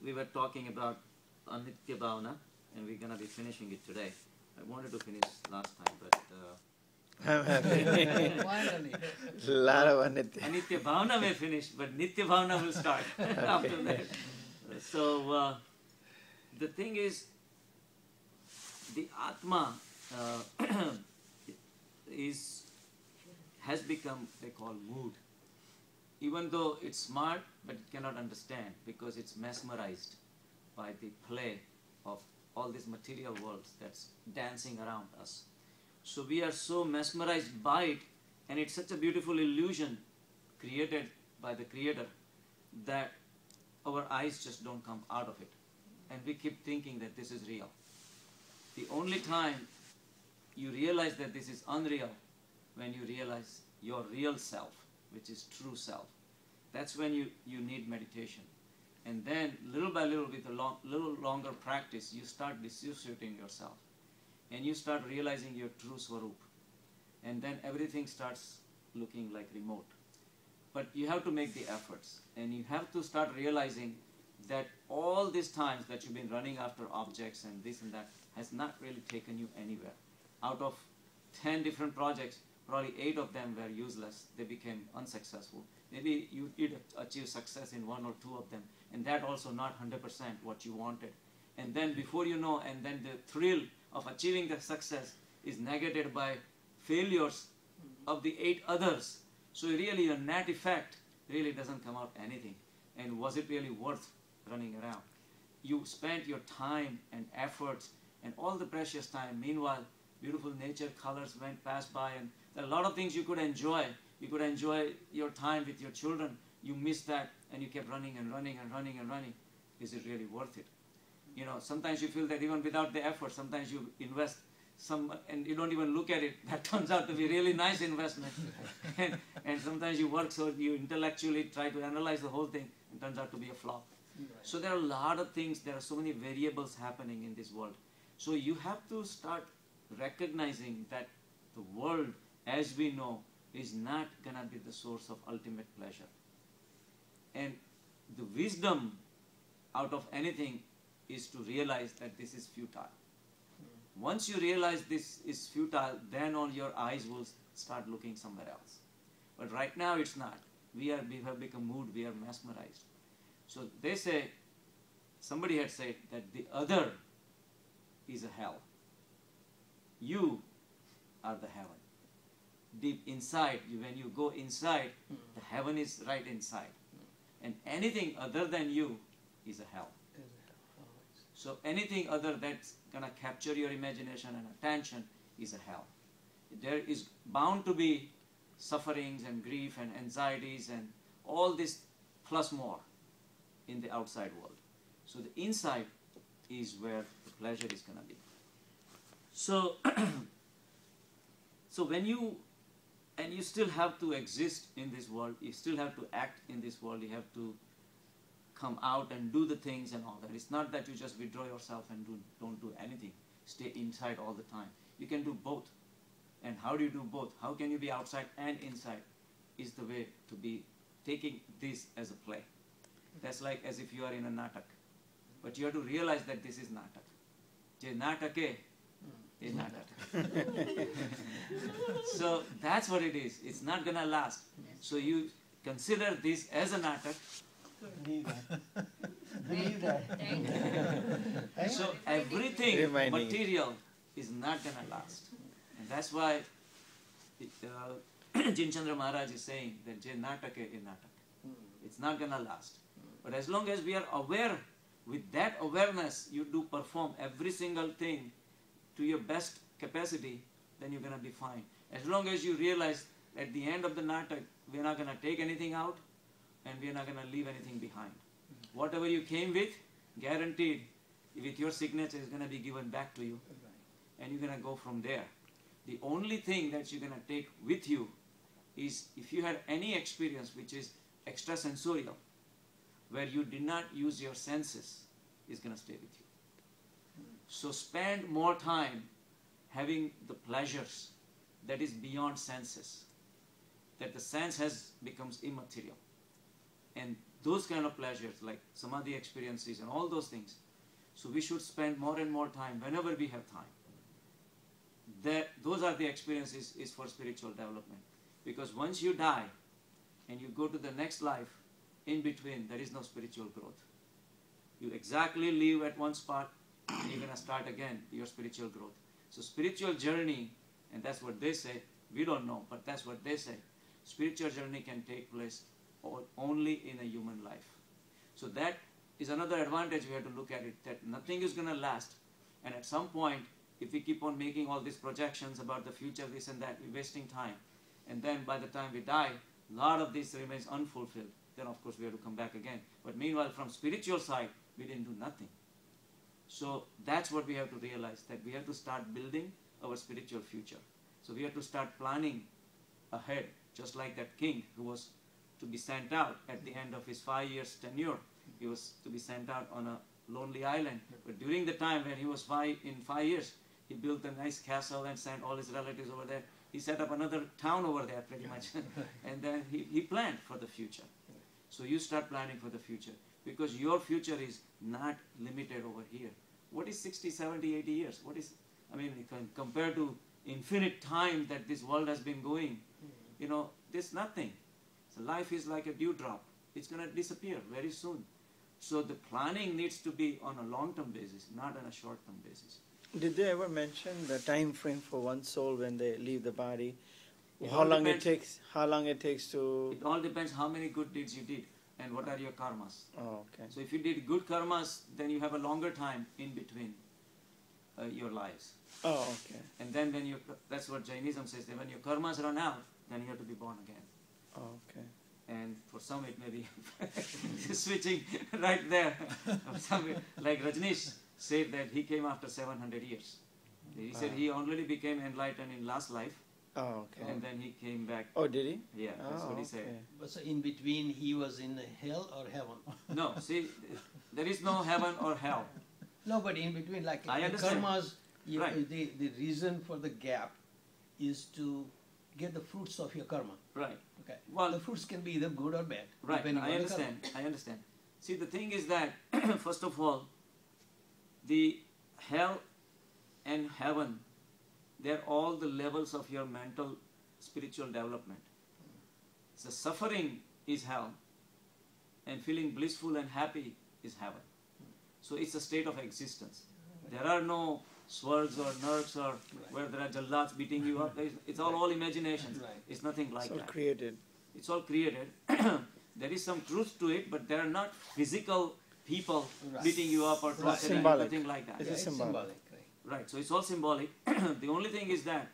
We were talking about anitya bhavana, and we're gonna be finishing it today. I wanted to finish last time, but I'm happy. Finally. Lot of anitya. anitya bhavana may finish, but nitya bhavana will start after that. So the thing is, the atma has become, they call, mood. Even though it's smart, but it cannot understand because it's mesmerized by the play of all these material worlds that's dancing around us. So we are so mesmerized by it, and it's such a beautiful illusion created by the Creator that our eyes just don't come out of it. And we keep thinking that this is real. The only time you realize that this is unreal, when you realize your real self, which is true self. That's when you need meditation. And then little by little, with a little longer practice, you start dissociating yourself. And you start realizing your true swarup. And then everything starts looking like remote. But you have to make the efforts. And you have to start realizing that all these times that you've been running after objects and this and that has not really taken you anywhere. Out of 10 different projects, probably 8 of them were useless. They became unsuccessful. Maybe you did achieve success in 1 or 2 of them, and that also not 100% what you wanted. And then before you know, and then the thrill of achieving the success is negated by failures of the 8 others. So really the net effect really doesn't come out anything. And was it really worth running around? You spent your time and efforts and all the precious time. Meanwhile, beautiful nature, colors passed by, and there are a lot of things you could enjoy. You could enjoy your time with your children. You missed that, and you kept running and running and running and running. Is it really worth it? You know, sometimes you feel that even without the effort, sometimes you invest and you don't even look at it. That turns out to be really nice investment. and sometimes you work so you intellectually try to analyze the whole thing, and turns out to be a flop. Right. So there are a lot of things, there are so many variables happening in this world. So you have to start recognizing that the world as we know is not going to be the source of ultimate pleasure. And the wisdom out of anything is to realize that this is futile. Once you realize this is futile, then all your eyes will start looking somewhere else. But right now it's not. We have become moved, we are mesmerized. So they say, somebody had said that the other is a hell. You are the heaven. Deep inside, when you go inside, the heaven is right inside. And anything other than you is a hell. So anything other that's going to capture your imagination and attention is a hell. There is bound to be sufferings and grief and anxieties and all this plus more in the outside world. So the inside is where the pleasure is going to be. So, so when you still have to exist in this world, you still have to act in this world, you have to come out and do the things and all that. It's not that you just withdraw yourself and don't do anything, stay inside all the time. You can do both. And how do you do both? How can you be outside and inside? Is the way to be taking this as a play. That's like as if you are in a natak. But you have to realize that this is natak. Je natake, je natak. So that's what it is. It's not going to last. So you consider this as a natak. Believe that. So everything Reminding material is not going to last. And that's why Jinchandra Maharaj is saying that Je natake e natak. It's not going to last. But as long as we are aware, with that awareness, you do perform every single thing to your best capacity, then you're going to be fine. As long as you realize at the end of the natak, we're not going to take anything out and we're not going to leave anything behind. Whatever you came with, guaranteed, with your signature, is going to be given back to you. And you're going to go from there. The only thing that you're going to take with you is if you had any experience which is extrasensorial, where you did not use your senses, is going to stay with you. So spend more time having the pleasures that is beyond senses, that the sense becomes immaterial. And those kind of pleasures like samadhi experiences and all those things. So we should spend more and more time whenever we have time. Those are the experiences is for spiritual development. Because once you die and you go to the next life, in between there is no spiritual growth. You exactly live at one spot and you're going to start again your spiritual growth. So spiritual journey, and that's what they say, we don't know, but that's what they say. Spiritual journey can take place only in a human life. So that is another advantage we have to look at it, that nothing is going to last. And at some point, if we keep on making all these projections about the future, this and that, we're wasting time. And then by the time we die, a lot of this remains unfulfilled. Then of course we have to come back again. But meanwhile, from spiritual side, we didn't do nothing. So that's what we have to realize, that we have to start building our spiritual future. So we have to start planning ahead, just like that king who was to be sent out at the end of his 5 years tenure. He was to be sent out on a lonely island. But during the time when he was in 5 years, he built a nice castle and sent all his relatives over there. He set up another town over there pretty much. And then he planned for the future. So you start planning for the future, because your future is not limited over here. What is 60, 70, 80 years? What is, I mean, compared to infinite time that this world has been going, you know, there's nothing. So life is like a dewdrop. It's going to disappear very soon. So the planning needs to be on a long-term basis, not on a short-term basis. Did they ever mention the time frame for one soul when they leave the body? It How all long depends. it takes? How long it takes to? It all depends how many good deeds you did and what are your karmas. Oh, okay. So if you did good karmas, then you have a longer time in between your lives. Oh, okay. And then when that's what Jainism says, that when your karmas run out, then you have to be born again. Oh, okay. And for some it may be switching right there. Some, like Rajneesh said that he came after 700 years. He said he already became enlightened in last life, Oh, okay. and then he came back. Oh, did he? Yeah, that's what he said. Okay. But so in between, he was in hell or heaven? No, see, there is no heaven or hell. No, but in between, like I the understand. karmas, Right. the reason for the gap is to get the fruits of your karma. Right. Okay. Well, The fruits can be either good or bad. right, depending I on the understand. I understand. See, the thing is that, first of all, the hell and heaven, they're all the levels of your mental, spiritual development. So suffering is hell, and feeling blissful and happy is heaven. So it's a state of existence. There are no swargs or nurks or where there are jallats beating you up. It's all imagination. Right. It's nothing like It's all that. created. It's all created. There is some truth to it, but there are not physical people Right. beating you up or torturing you, Symbolic. nothing like that. It's Yeah, a it's symbolic. symbolic. Right. Right, so it's all symbolic. The only thing is that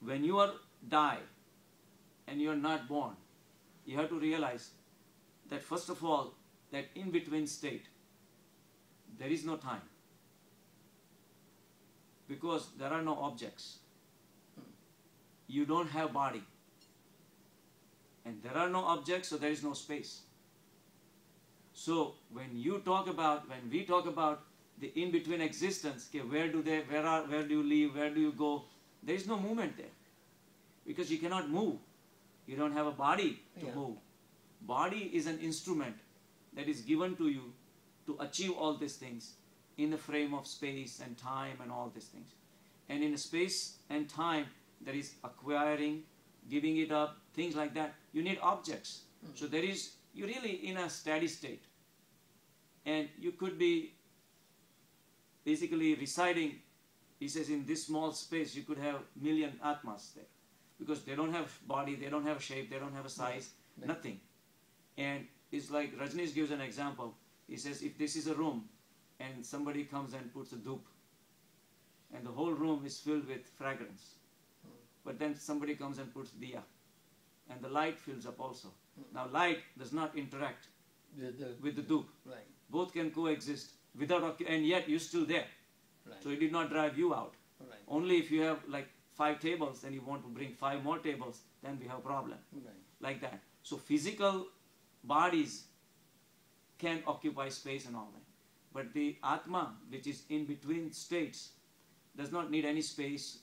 when you are die and you are not born, you have to realize that first of all, that in between state, there is no time. Because there are no objects. You don't have body. And there are no objects, so there is no space. So when we talk about the in-between existence, okay, where do you live, where do you go? There is no movement there. Because you cannot move. You don't have a body to Yeah. move. Body is an instrument that is given to you to achieve all these things in the frame of space and time and all these things. And in space and time, there is acquiring, giving it up, things like that. You need objects. So you're really in a steady state. And you could be basically residing, he says, in this small space, you could have million atmas there. Because they don't have body, they don't have a shape, they don't have a size, nothing. And it's like Rajneesh gives an example. He says, if this is a room and somebody comes and puts a dhoop, and the whole room is filled with fragrance, but then somebody comes and puts diya, and the light fills up also. Now light does not interact with the dhoop. Right. Both can coexist without, and yet you're still there. Right. So it did not drive you out. Right. Only if you have like 5 tables and you want to bring 5 more tables, then we have a problem. Right. Like that. So physical bodies can occupy space and all that. But the Atma, which is in between states, does not need any space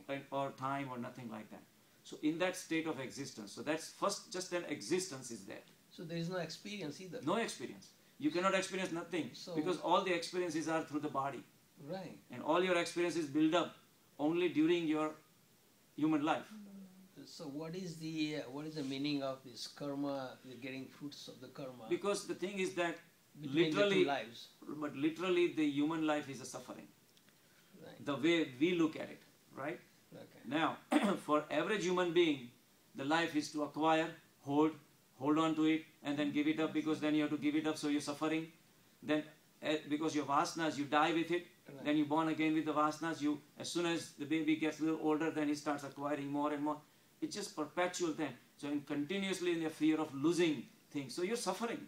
Right. or time or nothing like that. So in that state of existence, so that's first just an existence is there. So there is no experience either. No experience. You cannot experience nothing So- because all the experiences are through the body. Right. And all your experiences build up only during your human life. So what is the meaning of this karma? You're getting fruits of the karma Because the thing is that between the literally, two lives. but literally the human life is a suffering. Right. The way we look at it, right? Okay. Now, for average human being, the life is to acquire, hold on to it, and then give it up because then you have to give it up, so you're suffering. Then, because your vasanas, you die with it. Right. Then you born again with the vasanas. You, as soon as the baby gets a little older, then he starts acquiring more and more. It's just perpetual thing. So, continuously in the fear of losing things. So you're suffering.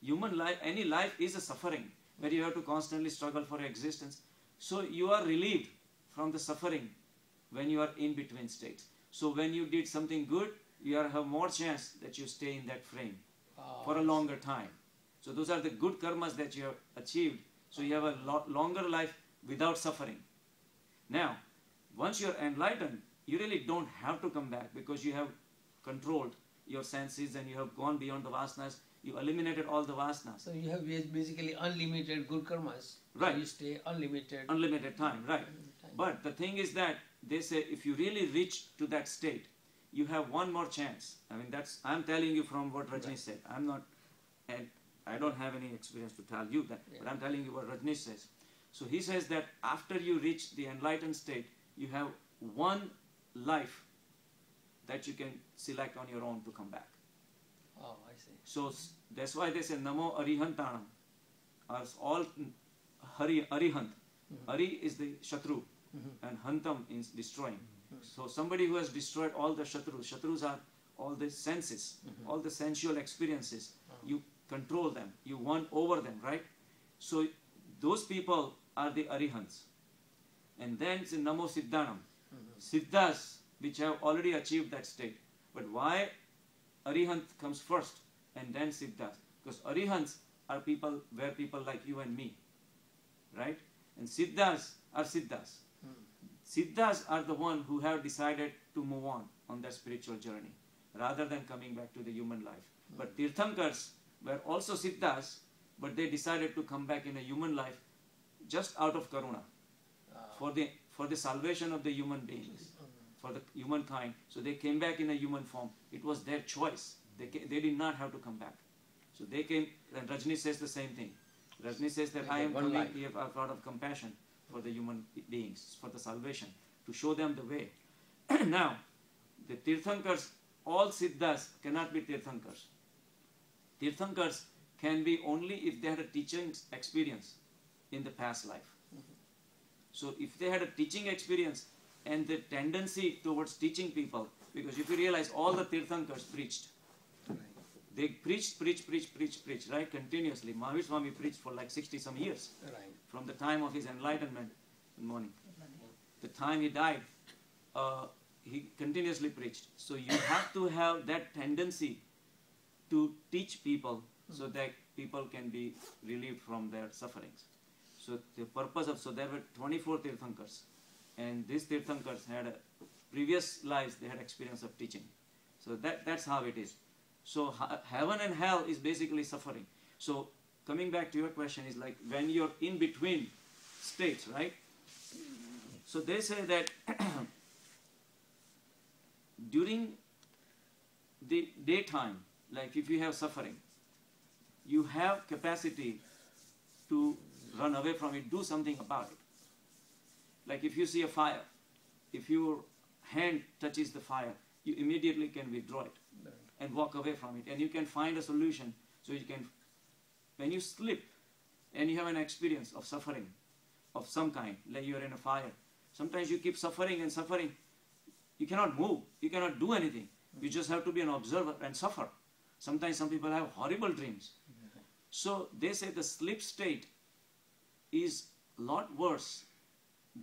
Human life, any life is a suffering where you have to constantly struggle for your existence. So you are relieved from the suffering when you are in between states. So when you did something good, you have more chance that you stay in that frame for a longer time. So those are the good karmas that you have achieved. So you have a longer life without suffering. Now, once you are enlightened, you really don't have to come back because you have controlled your senses and you have gone beyond the vasanas. You eliminated all the vasanas. So you have basically unlimited good karmas. Right. So you stay unlimited. Unlimited time, right. But the thing is that they say if you really reach to that state, you have one more chance. I mean, I'm telling you from what Rajneesh said. I'm not, and I don't have any experience to tell you that, but I'm telling you what Rajneesh says. So he says that after you reach the enlightened state, you have one life that you can select on your own to come back. Oh, I see. So that's why they say Namo Arihantanam. All Arihant. Ari is the Shatru and Hantam is destroying. So somebody who has destroyed all the Shatrus. Shatrus are all the senses, all the sensual experiences. You control them. You won over them, right? So those people are the Arihants. And then it's Namo Siddhanam. Siddhas, which have already achieved that state. But why Arihant comes first and then Siddhas? Because Arihants are people like you and me, right? And Siddhas are Siddhas. Siddhas are the one who have decided to move on their spiritual journey rather than coming back to the human life. But Tirthankars were also Siddhas, but they decided to come back in a human life just out of Karuna for the salvation of the human beings, for the humankind. So they came back in a human form. It was their choice. They did not have to come back. So they came, and Rajni says the same thing. Rajni says that I am coming here out of compassion for the human beings, for the salvation, to show them the way. Now, the Tirthankars, all Siddhas cannot be Tirthankars. Tirthankars can be only if they had a teaching experience in the past life. So if they had a teaching experience and the tendency towards teaching people, because if you realize all the Tirthankars preached, they preached, right, continuously. Mahavir Swami preached for like 60 some years. Right. From the time of his enlightenment, good morning, the time he died, he continuously preached. So you have to have that tendency to teach people so that people can be relieved from their sufferings. So the purpose of, so there were 24 Tirthankars, and these Tirthankars had previous lives, they had experience of teaching. So that's how it is. So heaven and hell is basically suffering. So coming back to your question is like when you're in between states, right? So they say that during the daytime, like if you have suffering, you have capacity to run away from it, do something about it. Like if you see a fire, if your hand touches the fire, you immediately can withdraw it and walk away from it, and you can find a solution. So you can, when you slip and you have an experience of suffering of some kind, like you are in a fire, sometimes you keep suffering and suffering, you cannot move, you cannot do anything, you just have to be an observer and suffer. Sometimes some people have horrible dreams. So they say the sleep state is a lot worse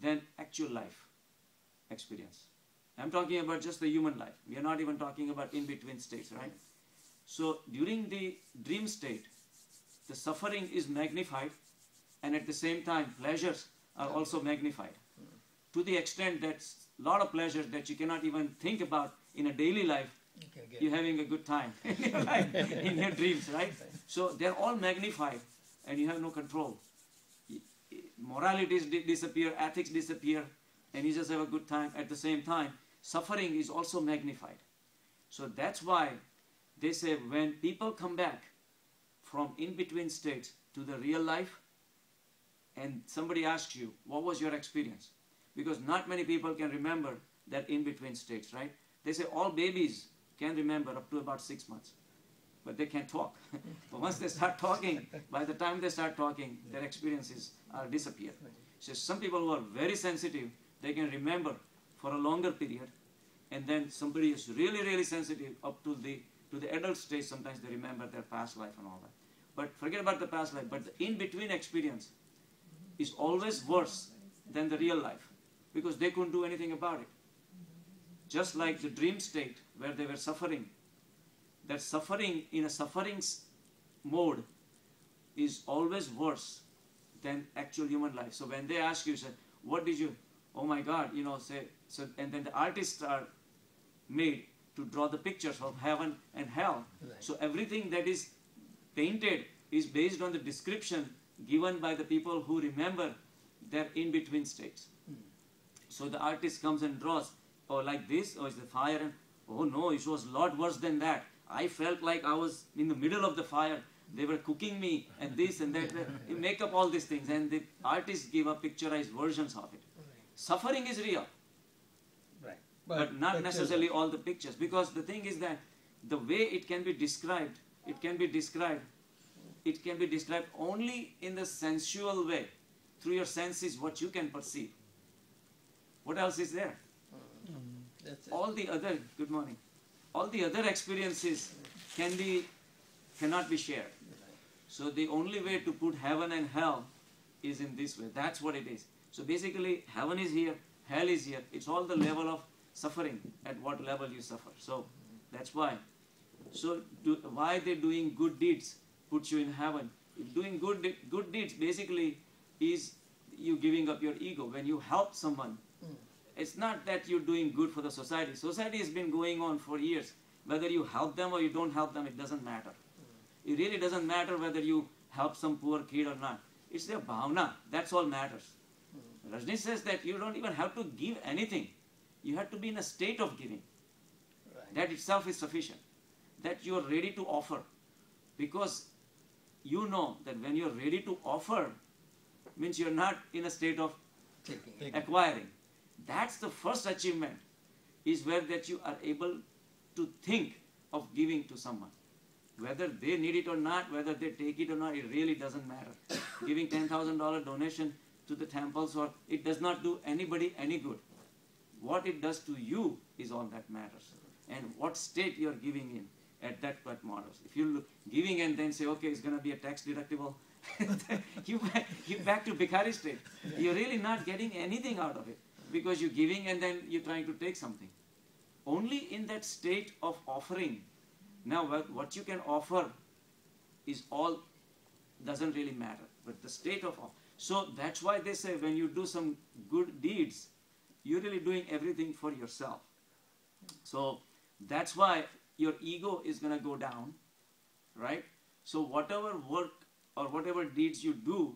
than actual life experience. I'm talking about just the human life. We are not even talking about in-between states, right? So during the dream state, the suffering is magnified, and at the same time, pleasures are also magnified. To the extent that lot of pleasures that you cannot even think about in a daily life. You're having a good time in your life, in your dreams, right? So they're all magnified and you have no control. Moralities disappear, ethics disappear, and you just have a good time. At the same time, suffering is also magnified. So that's why they say when people come back from in-between states to the real life, and somebody asks you, what was your experience? Because not many people can remember that in-between states, right? They say all babies can remember up to about 6 months, but they can't talk. But once they start talking, by the time they start talking, their experiences are disappear. So some people who are very sensitive, they can remember for a longer period, and then somebody is really, really sensitive up to the adult stage, sometimes they remember their past life and all that. But forget about the past life, but the in-between experience is always worse than the real life, because they couldn't do anything about it. Just like the dream state where they were suffering, that suffering in a suffering mode is always worse than actual human life. So when they ask you, say, what did you, oh my God, say, so, and then the artists are made to draw the pictures of heaven and hell. Right. So everything that is painted is based on the description given by the people who remember their in-between states. So the artist comes and draws, oh, like this, or is the fire, and oh no, it was a lot worse than that. I felt like I was in the middle of the fire. They were cooking me, and this and that. You make up all these things, and the artists give up picturized versions of it. Right. Suffering is real, Right. but not necessarily all the pictures. Because the thing is that the way it can be described, it can be described only in the sensual way, through your senses, what you can perceive. What else is there? That's it. All the other, good morning, all the other experiences cannot be shared. So the only way to put heaven and hell is in this way. That's what it is. So basically, heaven is here, hell is here. It's all the level of suffering, at what level you suffer. So that's why. So why they're doing good deeds puts you in heaven. Doing good deeds basically is you giving up your ego. When you help someone, it's not that you're doing good for the society. Society has been going on for years. Whether you help them or you don't help them, it doesn't matter. It really doesn't matter whether you help some poor kid or not. It's their bhavna. That's all matters. Rajni says that you don't even have to give anything. You have to be in a state of giving. Right. That itself is sufficient. That you are ready to offer. Because you know that when you're ready to offer, means you're not in a state of Taking. acquiring. That's the first achievement, is where that you are able to think of giving to someone. Whether they need it or not, whether they take it or not, it really doesn't matter. Giving $10,000 donation to the temples, or it does not do anybody any good. What it does to you is all that matters. And what state you are giving in, at that what matters. If you're giving and then say, okay, it's going to be a tax deductible, you back to Bhikhari state. You're really not getting anything out of it, because you're giving and then you're trying to take something. Only in that state of offering. Now what you can offer is all, doesn't really matter, but the state of offer. So that's why they say when you do some good deeds, you're really doing everything for yourself. So that's why your ego is going to go down, right? So whatever work or whatever deeds you do,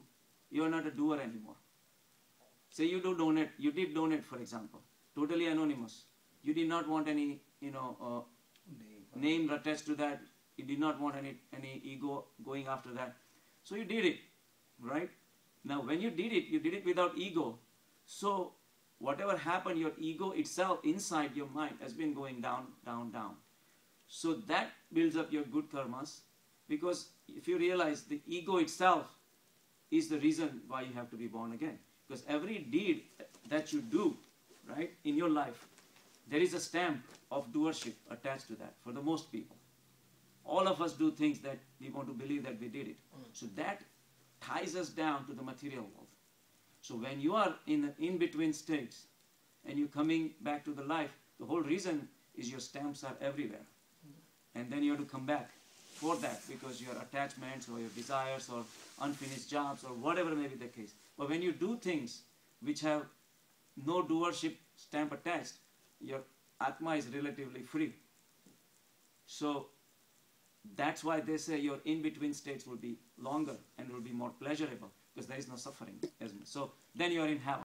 you're not a doer anymore. Say you did donate, for example, totally anonymous. You did not want any, name attached to that. You did not want any ego going after that. So you did it, right? Now when you did it without ego. So whatever happened, your ego itself inside your mind has been going down, down, down. So that builds up your good karmas, because if you realize the ego itself is the reason why you have to be born again. Because every deed that you do, right, in your life, there is a stamp of doership attached to that for the most people. All of us do things that we want to believe that we did it. So that ties us down to the material world. So when you are in the in-between states and you're coming back to the life, the whole reason is your stamps are everywhere. And then you have to come back for that, because your attachments or your desires or unfinished jobs or whatever may be the case. But when you do things which have no doership stamp attached, your Atma is relatively free. So that's why they say your in-between states will be longer and will be more pleasurable because there is no suffering. So then you are in heaven.